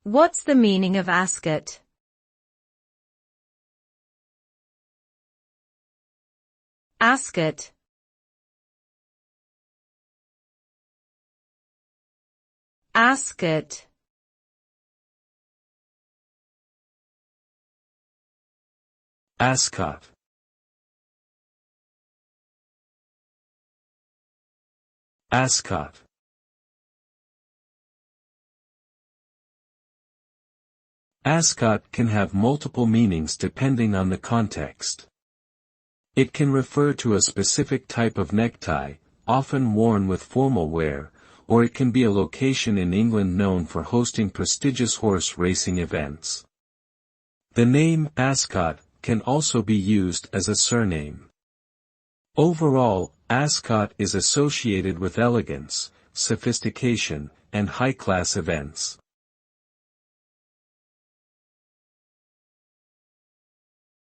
What's the meaning of Ascot? Ascot. Ascot. Ascot. Ascot. Ascot can have multiple meanings depending on the context. It can refer to a specific type of necktie, often worn with formal wear, or it can be a location in England known for hosting prestigious horse racing events. The name Ascot can also be used as a surname. Overall, Ascot is associated with elegance, sophistication, and high-class events.